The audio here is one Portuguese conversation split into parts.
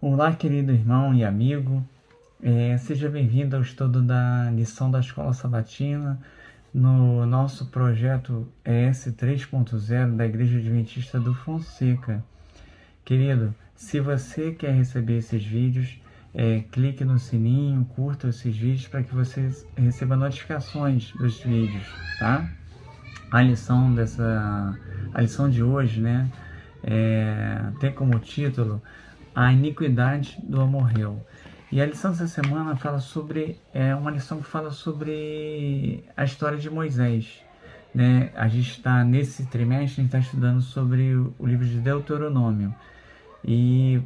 Olá, querido irmão e amigo, seja bem-vindo ao estudo da lição da Escola Sabatina no nosso projeto ES 3.0 da Igreja Adventista do Fonseca. Querido, se você quer receber esses vídeos, clique no sininho, curta esses vídeos para que você receba notificações dos vídeos, tá? A lição de hoje, né, tem como título A Iniquidade do Amorreu. E a lição dessa semana fala sobre, uma lição que fala sobre a história de Moisés, né? A gente está, nesse trimestre, a gente está estudando sobre o livro de Deuteronômio. E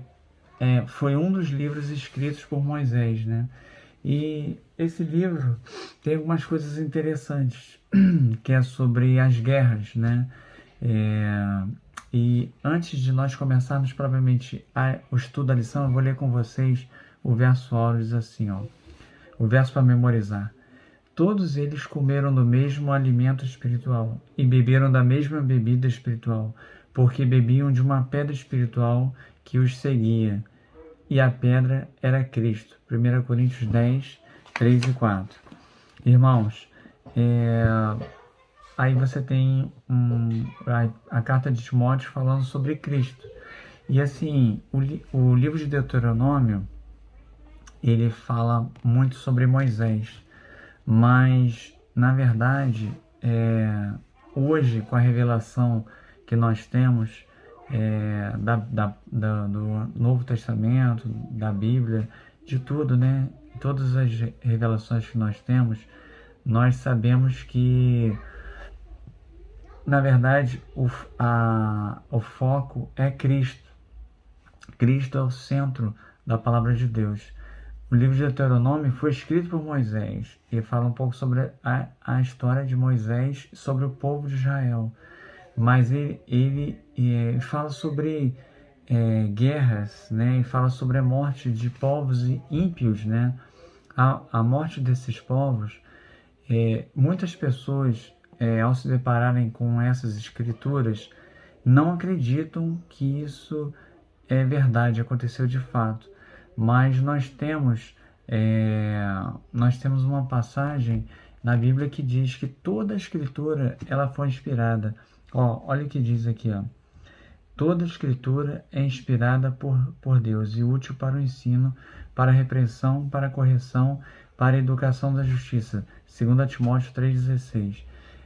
foi um dos livros escritos por Moisés, né? E esse livro tem algumas coisas interessantes, que é sobre as guerras, né? E antes de nós começarmos propriamente o estudo da lição, eu vou ler com vocês o verso áureo, diz assim, ó, o verso para memorizar. Todos eles comeram do mesmo alimento espiritual e beberam da mesma bebida espiritual, porque bebiam de uma pedra espiritual que os seguia, e a pedra era Cristo. 1 Coríntios 10, 3 e 4. Irmãos, aí você tem a carta de Timóteo falando sobre Cristo. E assim, o livro de Deuteronômio, ele fala muito sobre Moisés. Mas, na verdade, hoje, com a revelação que nós temos do Novo Testamento, da Bíblia, de tudo, né? Todas as revelações que nós temos, nós sabemos que, na verdade, o foco é Cristo. Cristo é o centro da palavra de Deus. O livro de Deuteronômio foi escrito por Moisés e fala um pouco sobre a história de Moisés, sobre o povo de Israel. Mas ele fala sobre guerras, né? E fala sobre a morte de povos ímpios, né? A morte desses povos, muitas pessoas, ao se depararem com essas escrituras, não acreditam que isso é verdade, aconteceu de fato. Mas nós temos uma passagem na Bíblia que diz que toda a Escritura ela foi inspirada. Olha o que diz aqui, ó. Toda a Escritura é inspirada por Deus e útil para o ensino, para a repreensão, para a correção, para a educação da justiça. 2 Timóteo 3,16.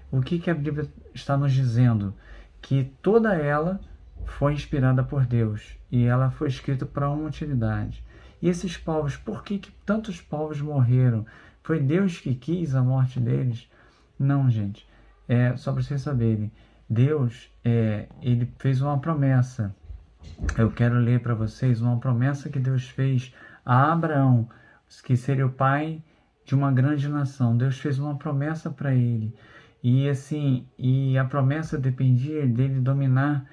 O que a Bíblia está nos dizendo? Que toda ela foi inspirada por Deus e ela foi escrita para uma utilidade. E esses povos, por que tantos povos morreram? Foi Deus que quis a morte deles? Não, gente. Só para vocês saberem. Deus, ele fez uma promessa. Eu quero ler para vocês uma promessa que Deus fez a Abraão, que seria o pai de uma grande nação. Deus fez uma promessa para ele. E assim, a promessa dependia dele dominar,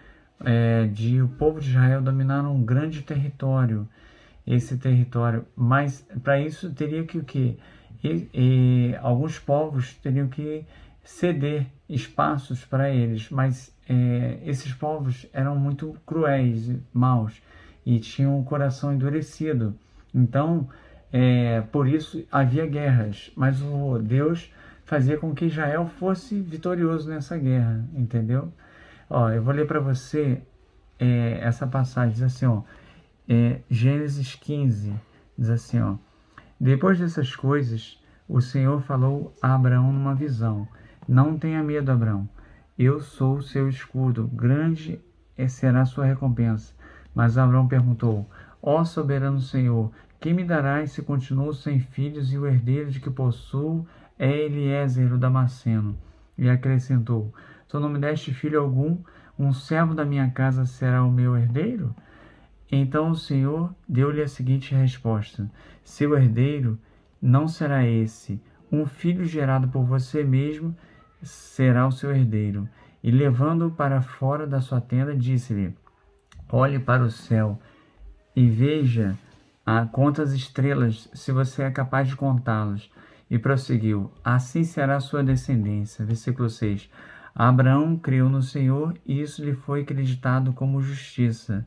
de o povo de Israel dominar um grande território. Esse território, mas para isso teria que o quê? Alguns povos teriam que ceder espaços para eles, mas esses povos eram muito cruéis, maus e tinham o coração endurecido. Então, por isso havia guerras, mas o Deus fazia com que Israel fosse vitorioso nessa guerra, entendeu? Eu vou ler para você essa passagem, diz assim, Gênesis 15, diz assim, depois dessas coisas, o Senhor falou a Abraão numa visão. Não tenha medo, Abraão. Eu sou o seu escudo. Grande será a sua recompensa. Mas Abraão perguntou, soberano Senhor, quem me darás se continuo sem filhos e o herdeiro de que possuo é Eliezer, o Damasceno? E acrescentou, tu não me deste filho algum? Um servo da minha casa será o meu herdeiro? Então o Senhor deu-lhe a seguinte resposta, seu herdeiro não será esse, um filho gerado por você mesmo será o seu herdeiro. E levando-o para fora da sua tenda, disse-lhe, olhe para o céu e veja quantas estrelas, se você é capaz de contá-las. E prosseguiu, assim será a sua descendência. Versículo 6. Abraão creu no Senhor e isso lhe foi acreditado como justiça.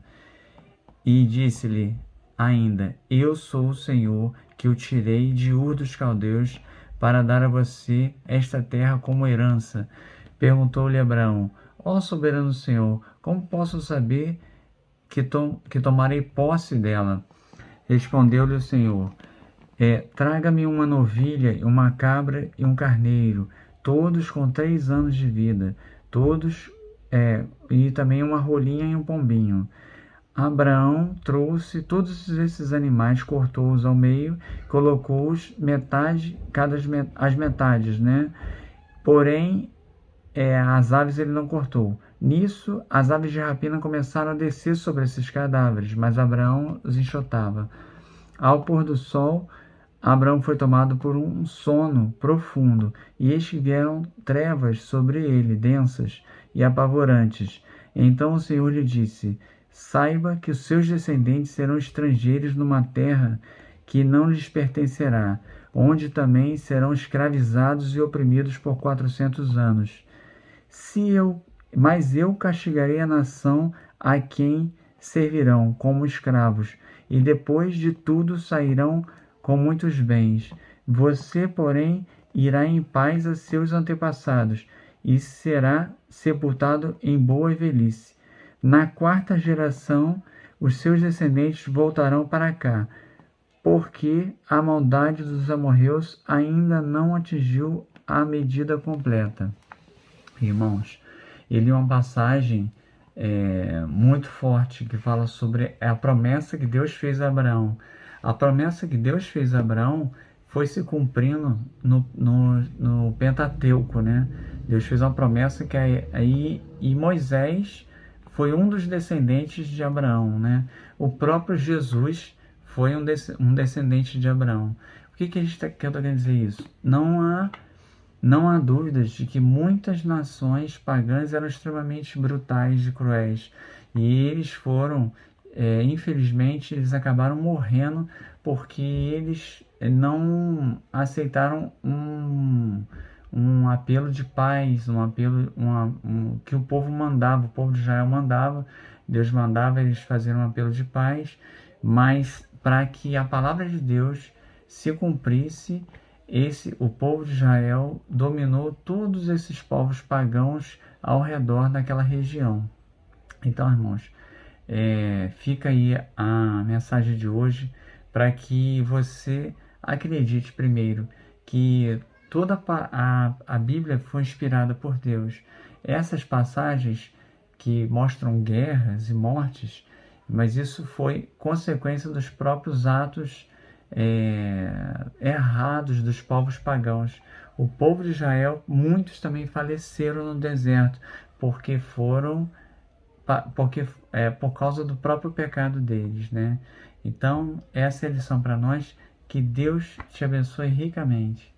E disse-lhe ainda: eu sou o Senhor que o tirei de Ur dos Caldeus para dar a você esta terra como herança. Perguntou-lhe Abraão: ó soberano Senhor, como posso saber que tomarei posse dela? Respondeu-lhe o Senhor: traga-me uma novilha, uma cabra e um carneiro, todos com 3 anos de vida, todos, e também uma rolinha e um pombinho. Abraão trouxe todos esses animais, cortou-os ao meio, colocou-os as metades, né? Porém, as aves ele não cortou. Nisso, as aves de rapina começaram a descer sobre esses cadáveres, mas Abraão os enxotava. Ao pôr do sol, Abraão foi tomado por um sono profundo, e eis que vieram trevas sobre ele, densas e apavorantes. Então o Senhor lhe disse: saiba que os seus descendentes serão estrangeiros numa terra que não lhes pertencerá, onde também serão escravizados e oprimidos por 400 anos. Mas eu castigarei a nação a quem servirão como escravos, e depois de tudo sairão com muitos bens. Você, porém, irá em paz a seus antepassados, e será sepultado em boa velhice. Na 4ª geração, os seus descendentes voltarão para cá, porque a maldade dos amorreus ainda não atingiu a medida completa. Irmãos, ele é uma passagem muito forte que fala sobre a promessa que Deus fez a Abraão. A promessa que Deus fez a Abraão foi se cumprindo no Pentateuco, né? Deus fez uma promessa que e Moisés foi um dos descendentes de Abraão, né? O próprio Jesus foi um descendente de Abraão. O que eu estou querendo dizer isso? Não há dúvidas de que muitas nações pagãs eram extremamente brutais e cruéis. E eles foram, infelizmente, eles acabaram morrendo porque eles não aceitaram um apelo de paz, que o povo mandava, o povo de Israel mandava, Deus mandava eles fazerem um apelo de paz, mas para que a palavra de Deus se cumprisse, o povo de Israel dominou todos esses povos pagãos ao redor daquela região. Então, irmãos, fica aí a mensagem de hoje para que você acredite primeiro que toda a Bíblia foi inspirada por Deus. Essas passagens que mostram guerras e mortes, mas isso foi consequência dos próprios atos errados dos povos pagãos. O povo de Israel, muitos também faleceram no deserto, por causa do próprio pecado deles, né? Então, essa é a lição para nós. Que Deus te abençoe ricamente.